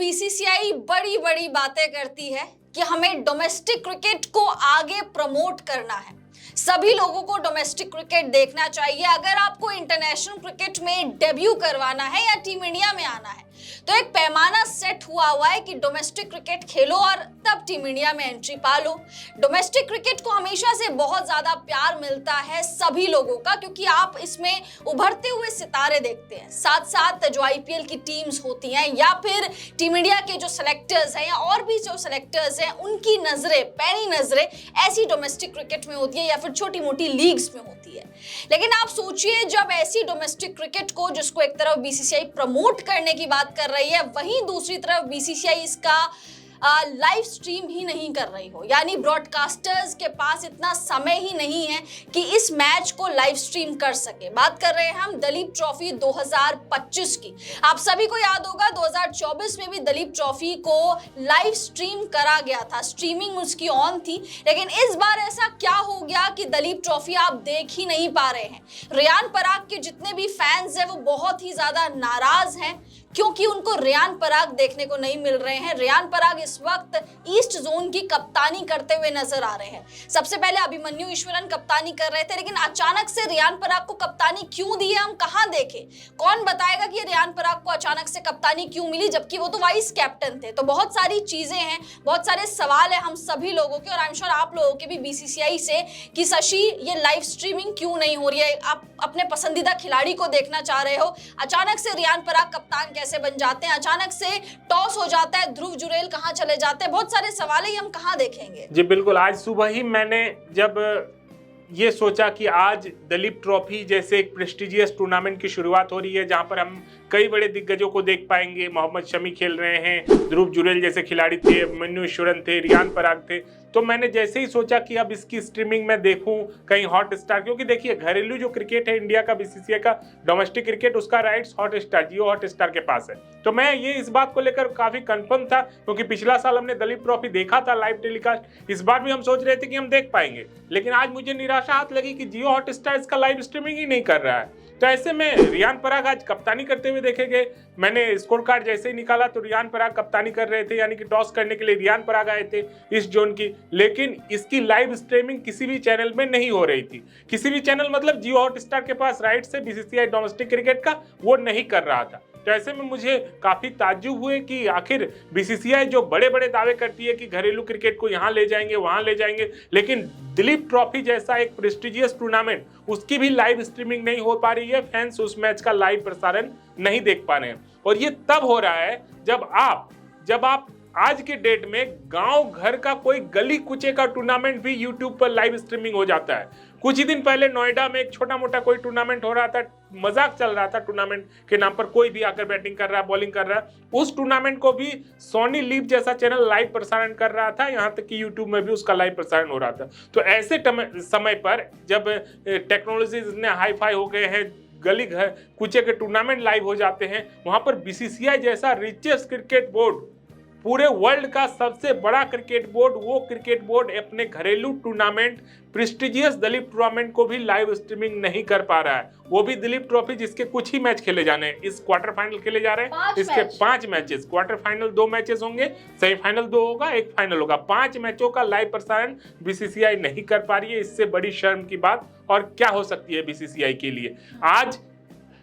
BCCI बड़ी बड़ी बातें करती है कि हमें डोमेस्टिक क्रिकेट को आगे प्रमोट करना है, सभी लोगों को डोमेस्टिक क्रिकेट देखना चाहिए। अगर आपको इंटरनेशनल क्रिकेट में डेब्यू करवाना है या टीम इंडिया में आना है तो एक पैमाना सेट हुआ है कि डोमेस्टिक क्रिकेट खेलो और तब टीम इंडिया में एंट्री पा लो। डोमेस्टिक क्रिकेट को हमेशा से बहुत ज्यादा प्यार मिलता है सभी लोगों का, क्योंकि आप इसमें उभरते हुए सितारे देखते हैं। साथ साथ जो आईपीएल की टीम्स होती हैं या फिर टीम इंडिया के जो सेलेक्टर्स हैं या और भी जो सेलेक्टर्स हैं, उनकी नजरें, पैनी नजरें ऐसी डोमेस्टिक क्रिकेट में होती है या फिर छोटी मोटी लीग्स में होती है। लेकिन आप सोचिए, जब ऐसी डोमेस्टिक क्रिकेट को, जिसको एक तरफ बीसीसीआई प्रमोट करने की बात कर रही है, वहीं दूसरी तरफ बीसीसीआई इसका लाइव स्ट्रीम ही नहीं कर रही हो, यानी ब्रॉडकास्टर्स के पास इतना समय ही नहीं है कि इस मैच को लाइव स्ट्रीम कर सके। बात कर रहे हैं हम दलीप ट्रॉफी 2025 की। आप सभी को याद होगा 2024 में भी दलीप ट्रॉफी को लाइव स्ट्रीम करा गया था, स्ट्रीमिंग उसकी ऑन थी। लेकिन इस बार ऐसा क्या हो गया कि दलीप ट्रॉफी आप देख ही नहीं पा रहे हैं। रियान पराग के जितने भी फैंस हैं वो बहुत ही ज्यादा नाराज हैं, क्योंकि उनको रियान पराग देखने को नहीं मिल रहे हैं। रियान पराग इस वक्त ईस्ट जोन की कप्तानी करते हुए नजर आ रहे हैं। सबसे पहले अभिमन्यु ईश्वरन कप्तानी कर रहे थे, लेकिन अचानक से रियान पराग को कप्तानी क्यों दी है, हम कहां देखें? कौन बताएगा कि रियान पराग को अचानक से कप्तानी क्यों मिली, जबकि वो तो वाइस कैप्टन थे? तो बहुत सारी चीजें हैं, बहुत सारे सवाल है हम सभी लोगों के, और आई एम श्योर आप लोगों के भी बीसीसीआई से, कि शशि ये लाइव स्ट्रीमिंग क्यों नहीं हो रही है? आप अपने पसंदीदा खिलाड़ी को देखना चाह रहे हो, अचानक से रियान पराग कप्तान कैसे बन जाते हैं, अचानक से टॉस हो जाता है, ध्रुव जुरेल कहां चले जाते हैं? बहुत सारे सवाल ही हम कहां देखेंगे। जी बिल्कुल, आज सुबह ही मैंने जब ये सोचा कि आज दलीप ट्रॉफी जैसे एक प्रेस्टिजियस टूर्नामेंट की शुरुआत हो रही है, जहां पर हम कई बड़े दिग्गजों को देख पाएंगे। मोहम्मद शमी खेल रहे हैं, ध्रुव जुरेल जैसे खिलाड़ी थे, अभिमन्यु ईश्वरन थे, रियान पराग थे। तो मैंने जैसे ही सोचा कि अब इसकी स्ट्रीमिंग में देखूं कहीं हॉट स्टार, क्योंकि देखिए घरेलू जो क्रिकेट है इंडिया का, बीसीसीआई का डोमेस्टिक क्रिकेट, उसका राइट्स हॉट स्टार, जियो हॉट स्टार के पास है। तो मैं ये इस बात को लेकर काफी कंफर्म था, क्योंकि पिछला साल हमने दलीप ट्रॉफी देखा था लाइव टेलीकास्ट। इस बार भी हम सोच रहे थे कि हम देख पाएंगे, लेकिन आज मुझे निराशा हाथ लगी कि जियो हॉट स्टार इसका लाइव स्ट्रीमिंग ही नहीं कर रहा है। तो ऐसे में रियान पराग आज कप्तानी करते हुए देखे गए। मैंने स्कोर कार्ड जैसे ही निकाला तो रियान पराग कप्तानी कर रहे थे, यानी कि टॉस करने के लिए रियान पराग आए थे इस जोन की। लेकिन इसकी लाइव स्ट्रीमिंग किसी भी चैनल में नहीं हो रही थी। किसी भी चैनल मतलब जियो हॉटस्टार के पास राइट्स है बीसीसीआई डोमेस्टिक क्रिकेट का, वो नहीं कर रहा था। तो ऐसे में मुझे काफी ताज्जुब हुए कि आखिर बीसीसीआई जो बड़े बड़े दावे करती है कि घरेलू क्रिकेट को यहाँ ले जाएंगे, वहां ले जाएंगे, लेकिन दलीप ट्रॉफी जैसा एक प्रेस्टिजियस टूर्नामेंट, उसकी भी लाइव स्ट्रीमिंग नहीं हो पा रही है। फैंस उस मैच का लाइव प्रसारण नहीं देख पा रहे हैं। और ये तब हो रहा है जब आप आज के डेट में गांव घर का कोई गली कुचे का टूर्नामेंट भी यूट्यूब पर लाइव स्ट्रीमिंग हो जाता है। कुछ ही दिन पहले नोएडा में एक छोटा मोटा कोई टूर्नामेंट हो रहा था, मजाक चल रहा था टूर्नामेंट के नाम पर, कोई भी आकर बैटिंग कर रहा है, बॉलिंग कर रहा है। उस टूर्नामेंट को भी सोनी लीव जैसा चैनल लाइव प्रसारण कर रहा था, यहां तक कि यूट्यूब में भी उसका लाइव प्रसारण हो रहा था। तो ऐसे समय पर जब टेक्नोलॉजी इतने हाई फाई हो गए हैं, गली घर कुचे के टूर्नामेंट लाइव हो जाते हैं, वहां पर बीसीसीआई जैसा रिचेस्ट क्रिकेट बोर्ड, पूरे वर्ल्ड का सबसे बड़ा क्रिकेट बोर्ड, वो क्रिकेट बोर्ड अपने घरेलू टूर्नामेंट, प्रेस्टिजियस दलीप टूर्नामेंट को भी लाइव स्ट्रीमिंग नहीं कर पा रहा है। वो भी दलीप ट्रॉफी जिसके कुछ ही मैच खेले जाने हैं। इस क्वार्टर फाइनल खेले जा रहे हैं, इसके 5 मैचेस, क्वार्टर फाइनल 2 मैचेस होंगे, सेमीफाइनल 2 होगा, एक फाइनल होगा। 5 मैचों का लाइव प्रसारण बीसीसीआई नहीं कर पा रही है। इससे बड़ी शर्म की बात और क्या हो सकती है बीसीसीआई के लिए। आज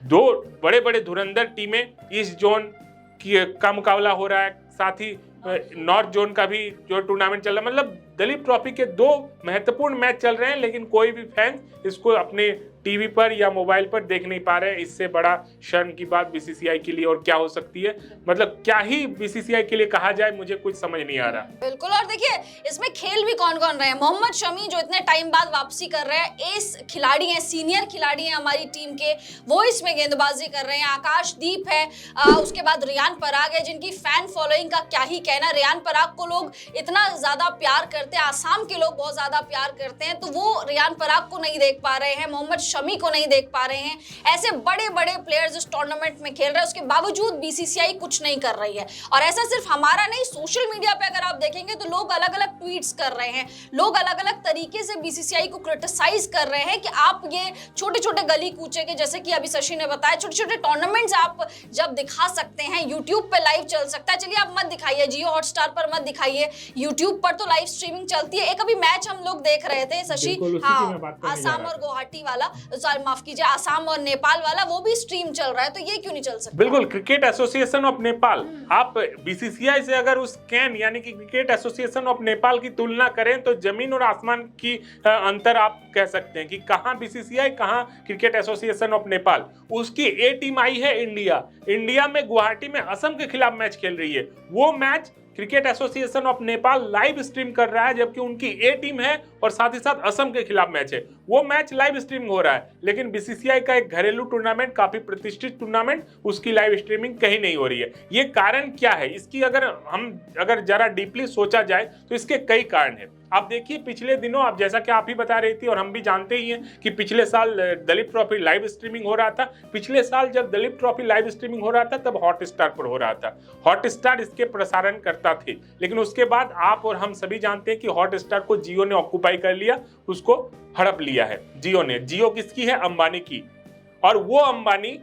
2 बड़े बड़े धुरंधर टीमें ईस्ट जोन का मुकाबला हो रहा है, साथ ही नॉर्थ जोन का भी जो टूर्नामेंट चल रहा है। मतलब दलीप ट्रॉफी के 2 महत्वपूर्ण मैच चल रहे हैं, लेकिन कोई भी फैन इसको अपने टीवी पर या मोबाइल पर देख नहीं पा रहे हैं। इससे बड़ा शर्म की बात बीसीसीआई के लिए और क्या हो सकती है? मतलब क्या ही बीसीसीआई के लिए कहा जाए, मुझे कुछ समझ नहीं आ रहा। बिल्कुल, और देखिए इसमें खेल भी कौन कौन रहे हैं। मोहम्मद शमी जो इतने टाइम बाद वापसी कर रहे हैं, एस खिलाड़ी हैं, सीनियर खिलाड़ी हैं हमारी टीम के, वो इसमें गेंदबाजी कर रहे हैं। आकाशदीप है, उसके बाद रियान पराग है, जिनकी फैन फॉलोइंग का क्या ही कहना। रियान पराग को लोग इतना ज्यादा प्यार करते हैं, आसाम के लोग बहुत ज्यादा प्यार करते हैं, तो वो रियान पराग को नहीं देख पा रहे हैं। मोहम्मद शमी को नहीं देख पा रहे हैं, ऐसे बड़े बड़े प्लेयर्स इस टूर्नामेंट में खेल रहे हैं, उसके बावजूद बीसीसीआई कुछ नहीं कर रही है। और ऐसा सिर्फ हमारा नहीं, सोशल मीडिया पे अगर आप देखेंगे तो लोग अलग अलग ट्वीट्स कर रहे हैं, लोग अलग अलग तरीके से बीसीसीआई को क्रिटिसाइज कर रहे हैं कि आप ये छोटे छोटे गली कूचे के, जैसे कि अभी शशि ने बताया, छोटे छोटे टूर्नामेंट्स आप जब दिखा सकते हैं, यूट्यूब पे लाइव चल सकता है, चलिए आप मत दिखाइए, जियो हॉटस्टार पर मत दिखाइए, यूट्यूब पर तो लाइव स्ट्रीमिंग चलती है। एक अभी मैच हम लोग देख रहे थे शशि, हाँ, आसाम और गुवाहाटी वाला, सॉरी माफ कीजिए, आसाम और नेपाल वाला, वो भी स्ट्रीम चल रहा है, तो ये क्यों नहीं चल सकता? बिल्कुल, क्रिकेट एसोसिएशन ऑफ नेपाल, आप बीसीसीआई से अगर उस कैन यानी कि क्रिकेट एसोसिएशन ऑफ नेपाल की तुलना करें तो जमीन और आसमान की अंतर आप कह सकते हैं कि कहां बीसीसीआई, कहां क्रिकेट एसोसिएशन ऑफ नेपाल। उसकी ए टीम आई है इंडिया में गुवाहाटी में असम के खिलाफ मैच खेल रही है, वो match cricket association of Nepal live stream कर रहा है, जबकि उनकी ए टीम है और साथ ही साथ असम के खिलाफ मैच है, वो मैच लाइव स्ट्रीम हो रहा है। लेकिन बीसीसीआई का एक घरेलू टूर्नामेंट, काफी प्रतिष्ठित टूर्नामेंट, उसकी लाइव स्ट्रीमिंग कहीं नहीं हो रही है। ये कारण क्या है इसकी? अगर जरा डीपली सोचा जाए तो इसके कई कारण है। आप देखिए पिछले दिनों, आप जैसा कि आप ही बता रही थी और हम भी जानते ही हैं कि पिछले साल दलीप ट्रॉफी लाइव स्ट्रीमिंग हो रहा था। पिछले साल जब दलीप ट्रॉफी लाइव स्ट्रीमिंग हो रहा था तब हॉटस्टार पर हो रहा था, हॉटस्टार इसके प्रसारण करता थे। लेकिन उसके बाद आप और हम सभी जानते हैं कि हॉटस्टार को जियो ने ऑक्युपाई कर लिया, उसको हड़प लिया है जियो ने। जियो किसकी है? अंबानी की। और वो अंबानी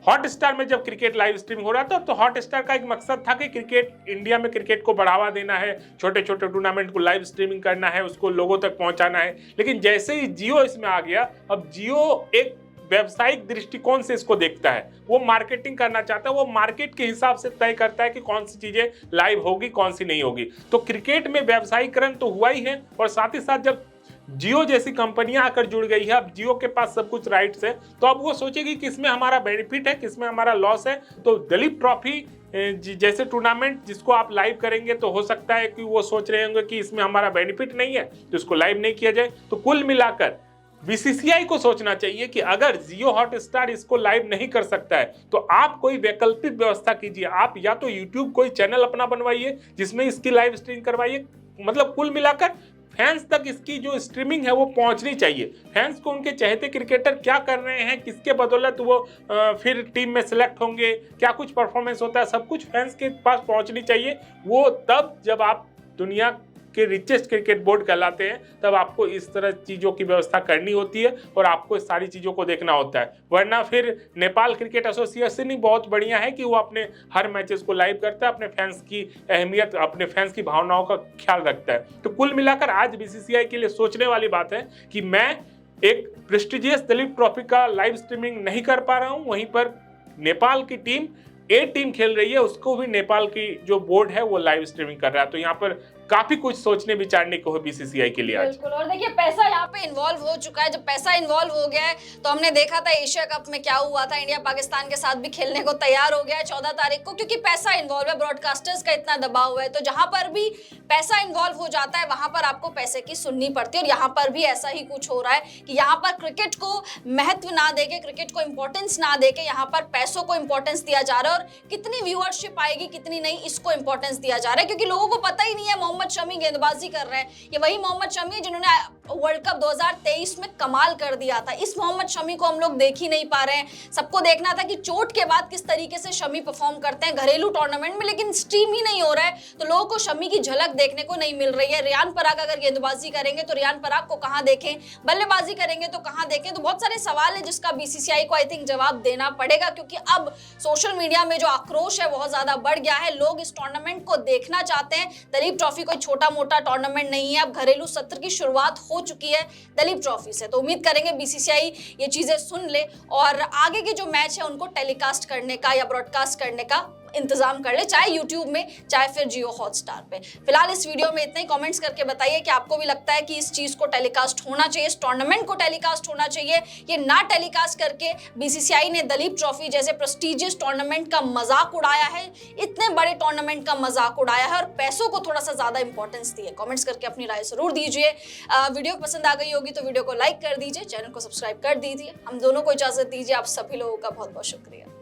हॉटस्टार में जब क्रिकेट लाइव स्ट्रीमिंग हो रहा था तो हॉटस्टार का एक मकसद था कि क्रिकेट, इंडिया में क्रिकेट को बढ़ावा देना है, छोटे छोटे टूर्नामेंट को लाइव स्ट्रीमिंग करना है, उसको लोगों तक पहुंचाना है। लेकिन जैसे ही जियो इसमें आ गया, अब जियो एक व्यावसायिक दृष्टिकोण से इसको देखता है, वो मार्केटिंग करना चाहता है, वो मार्केट के हिसाब से तय करता है कि कौन सी चीजें लाइव होगी, कौन सी नहीं होगी। तो क्रिकेट में व्यावसायीकरण तो हुआ ही है, और साथ ही साथ जब जियो जैसी कंपनियां आकर जुड़ गई है, अब जियो के पास सब कुछ राइट्स है, तो अब वो सोचेगी किसमें हमारा बेनिफिट है, किसमें हमारा लॉस है। तो दलीप ट्रॉफी जैसे टूर्नामेंट जिसको आप लाइव करेंगे तो हो सकता है कि वो सोच रहे होंगे कि इसमें हमारा बेनिफिट नहीं है तो इसको लाइव नहीं किया जाए। तो कुल मिलाकर बीसीसीआई को सोचना चाहिए कि अगर जियो हॉटस्टार इसको लाइव नहीं कर सकता है तो आप कोई वैकल्पिक व्यवस्था कीजिए। आप या तो यूट्यूब कोई चैनल अपना बनवाइए जिसमें इसकी लाइव स्ट्रीम करवाइए। मतलब कुल मिलाकर फैंस तक इसकी जो स्ट्रीमिंग है वो पहुंचनी चाहिए। फैंस को उनके चाहते क्रिकेटर क्या कर रहे हैं, किसके बदौलत वो फिर टीम में सिलेक्ट होंगे, क्या कुछ परफॉर्मेंस होता है, सब कुछ फैंस के पास पहुंचनी चाहिए। वो तब जब आप दुनिया के रिचेस्ट क्रिकेट बोर्ड कहलाते हैं, तब आपको इस तरह चीज़ों की व्यवस्था करनी होती है और आपको इस सारी चीज़ों को देखना होता है। वरना फिर नेपाल क्रिकेट एसोसिएशन ही बहुत बढ़िया है कि वो अपने हर मैचेस को लाइव करता है, अपने फैंस की अहमियत, अपने फैंस की भावनाओं का ख्याल रखता है। तो कुल मिलाकर आज बीसीसीआई के लिए सोचने वाली बात है कि मैं एक प्रेस्टिजियस दलीप ट्रॉफी का लाइव स्ट्रीमिंग नहीं कर पा रहा हूँ, वहीं पर नेपाल की टीम ए टीम खेल रही है, उसको भी नेपाल की जो बोर्ड है वो लाइव स्ट्रीमिंग कर रहा है। तो यहाँ पर काफी कुछ सोचने विचारने को है बीसीसीआई के लिए आज। बिल्कुल, और देखिए पैसा यहाँ पे इन्वॉल्व हो चुका है। जब पैसा इन्वॉल्व हो गया है तो हमने देखा था एशिया कप में क्या हुआ था, इंडिया पाकिस्तान के साथ भी खेलने को तैयार हो गया है 14 तारीख को, क्योंकि पैसा इन्वॉल्व है, ब्रॉडकास्टर्स का इतना दबाव है। तो जहां पर भी पैसा इन्वॉल्व हो जाता है वहां पर आपको पैसे की सुननी पड़ती है, और यहाँ पर भी ऐसा ही कुछ हो रहा है कि यहाँ पर क्रिकेट को महत्व ना देके, क्रिकेट को इंपॉर्टेंस ना देके यहाँ पर पैसों को इंपॉर्टेंस दिया जा रहा है। और कितनी व्यूअरशिप आएगी कितनी नहीं, इसको इंपॉर्टेंस दिया जा रहा है, क्योंकि लोगों को पता ही नहीं है मोहम्मद शमी गेंदबाजी कर रहे हैं। ये वही मोहम्मद शमी जिन्होंने वर्ल्ड कप 2023 में कमाल कर दिया था। इस मोहम्मद शमी को हम लोग देख ही नहीं पा रहे हैं। सबको देखना था कि चोट के बाद किस तरीके से शमी परफॉर्म करते हैं घरेलू टूर्नामेंट में, लेकिन स्ट्रीम ही नहीं हो रहा है, तो लोगों को शमी की झलक देखने को नहीं मिल रही है। रियान पराग अगर गेंदबाजी करेंगे तो रियान पराग को कहां देखें, बल्लेबाजी करेंगे तो कहां देखें। तो बहुत सारे सवाल है जिसका बीसीसीआई को आई थिंक जवाब देना पड़ेगा, क्योंकि अब सोशल मीडिया में जो आक्रोश है बहुत ज्यादा बढ़ गया है। लोग इस टूर्नामेंट को देखना चाहते हैं। दलीप ट्रॉफी कोई छोटा मोटा टूर्नामेंट नहीं है, अब घरेलू सत्र की शुरुआत हो चुकी है दलीप ट्रॉफी से। तो उम्मीद करेंगे बीसीसीआई ये चीजें सुन ले और आगे के जो मैच है उनको टेलीकास्ट करने का या ब्रॉडकास्ट करने का इंतजाम कर ले, चाहे यूट्यूब में चाहे फिर जियो हॉटस्टार पे। फिलहाल इस वीडियो में इतना ही। कमेंट्स करके बताइए कि आपको भी लगता है कि इस चीज को टेलीकास्ट होना चाहिए, इस टूर्नामेंट को टेलीकास्ट होना चाहिए। ये ना टेलीकास्ट करके बीसीसीआई ने दलीप ट्रॉफी जैसे प्रेस्टिजियस टूर्नामेंट का मजाक उड़ाया है, इतने बड़े टूर्नामेंट का मजाक उड़ाया है और पैसों को थोड़ा सा ज्यादा इंपॉर्टेंस दी है। कमेंट्स करके अपनी राय जरूर दीजिए। वीडियो पसंद आ गई होगी तो वीडियो को लाइक कर दीजिए, चैनल को सब्सक्राइब कर दीजिए। हम दोनों को इजाजत दीजिए। आप सभी लोगों का बहुत बहुत शुक्रिया।